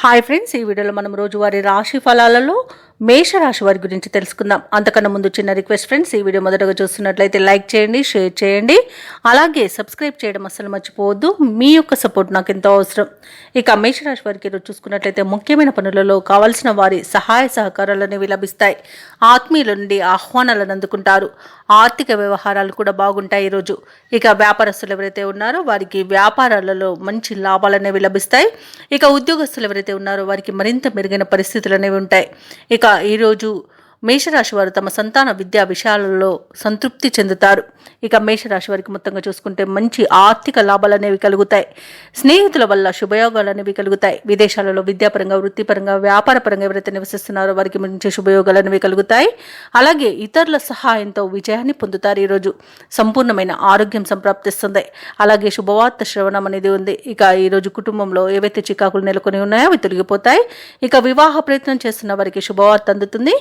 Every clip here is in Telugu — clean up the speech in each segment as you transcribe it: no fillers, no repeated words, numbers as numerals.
హాయ్ ఫ్రెండ్స్, ఈ వీడియోలో మనం రోజువారీ రాశి ఫలాలలో మేషరాశి వారి గురించి తెలుసుకుందాం. అంతకన్నా ముందు చిన్న రిక్వెస్ట్ ఫ్రెండ్స్, ఈ వీడియో మొదటగా చూస్తున్నట్లయితే లైక్ చేయండి, షేర్ చేయండి, అలాగే సబ్స్క్రైబ్ చేయడం అస్సలు మర్చిపోవద్దు. మీ యొక్క సపోర్ట్ నాకు ఎంతో అవసరం. ఇక మేషరాశి వారికి ఈరోజు చూసుకున్నట్లయితే ముఖ్యమైన పనులలో కావాల్సిన వారి సహాయ సహకారాలు అనేవి లభిస్తాయి. ఆత్మీయుల నుండి ఆహ్వానాలను అందుకుంటారు. ఆర్థిక వ్యవహారాలు కూడా బాగుంటాయి ఈరోజు. ఇక వ్యాపారస్తులు ఎవరైతే ఉన్నారో వారికి వ్యాపారాలలో మంచి లాభాలు అనేవి లభిస్తాయి. ఇక ఉద్యోగస్తులు ఎవరైతే ఉన్నారో వారికి మరింత మెరుగైన పరిస్థితులు అనేవి ఉంటాయి. ఇక ఈరోజు మేషరాశి వారు తమ సంతాన విద్యా విషయాలలో సంతృప్తి చెందుతారు. ఇక మేషరాశి వారికి మొత్తంగా చూసుకుంటే మంచి ఆర్థిక లాభాలు అనేవి కలుగుతాయి. స్నేహితుల వల్ల శుభయోగాలు అనేవి కలుగుతాయి. విదేశాలలో విద్యాపరంగా, వృత్తిపరంగా, వ్యాపారపరంగా ఎవరైతే నివసిస్తున్నారో వారికి మంచి శుభయోగాలు అనేవి కలుగుతాయి. అలాగే ఇతరుల సహాయంతో విజయాన్ని పొందుతారు. ఈరోజు సంపూర్ణమైన ఆరోగ్యం సంప్రాప్తిస్తుంది. అలాగే శుభవార్త శ్రవణం అనేది ఉంది. ఇక ఈరోజు కుటుంబంలో ఏవైతే చికాకులు నెలకొని ఉన్నాయో అవి తొలగిపోతాయి. ఇక వివాహ ప్రయత్నం చేస్తున్న వారికి శుభవార్త అందుతుంది.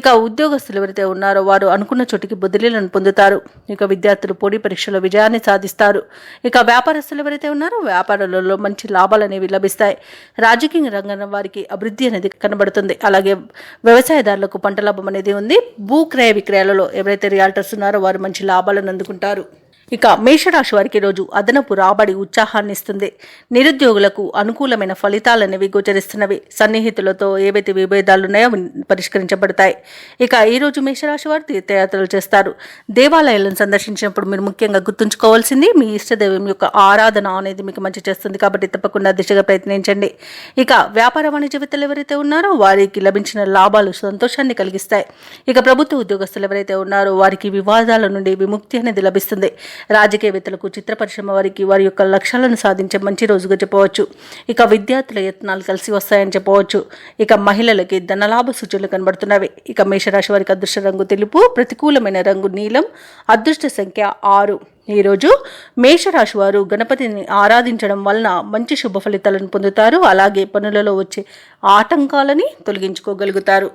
ఇక ఉద్యోగస్తులు ఎవరైతే ఉన్నారో వారు అనుకున్న చోటికి బదిలీలను పొందుతారు. ఇక విద్యార్థులు పోటీ పరీక్షలో విజయాన్ని సాధిస్తారు. ఇక వ్యాపారస్తులు ఎవరైతే ఉన్నారో వ్యాపారాలలో మంచి లాభాలు అనేవి లభిస్తాయి. రాజకీయ రంగం వారికి అభివృద్ధి అనేది కనబడుతుంది. అలాగే వ్యవసాయదారులకు పంట లాభం అనేది ఉంది. భూ క్రయ విక్రయాలలో ఎవరైతే రియాల్టర్స్ ఉన్నారో వారు మంచి లాభాలను అందుకుంటారు. ఇక మేషరాశి వారికి రోజు అదనపు రాబడి ఉత్సాహాన్ని ఇస్తుంది. నిరుద్యోగులకు అనుకూలమైన ఫలితాలు అనేవి గోచరిస్తున్నవి. సన్నిహితులతో ఏవైతే విభేదాలు ఉన్నాయో పరిష్కరించబడతాయి. ఇక ఈరోజు మేషరాశి వారు తీర్థయాత్రలు చేస్తారు. దేవాలయాలను సందర్శించినప్పుడు మీరు ముఖ్యంగా గుర్తుంచుకోవాల్సింది మీ ఇష్టదైవం యొక్క ఆరాధన అనేది మీకు మంచి చేస్తుంది. కాబట్టి తప్పకుండా దిశగా ప్రయత్నించండి. ఇక వ్యాపార వాణిజ్యవేత్తలు ఎవరైతే ఉన్నారో వారికి లభించిన లాభాలు సంతోషాన్ని కలిగిస్తాయి. ఇక ప్రభుత్వ ఉద్యోగస్తులు ఎవరైతే ఉన్నారో వారికి వివాదాల నుండి విముక్తి అనేది లభిస్తుంది. రాజకీయవేత్తలకు, చిత్ర పరిశ్రమ వారికి వారి యొక్క లక్ష్యాలను సాధించే మంచి రోజుగా చెప్పవచ్చు. ఇక విద్యార్థుల యత్నాలు కలిసి వస్తాయని చెప్పవచ్చు. ఇక మహిళలకి ధనలాభ సూచనలు కనబడుతున్నవి. ఇక మేషరాశి వారికి అదృష్ట రంగు తెలుపు, ప్రతికూలమైన రంగు నీలం, అదృష్ట సంఖ్య 6. ఈరోజు మేషరాశి వారు గణపతిని ఆరాధించడం వలన మంచి శుభ ఫలితాలను పొందుతారు. అలాగే పనులలో వచ్చే ఆటంకాలని తొలగించుకోగలుగుతారు.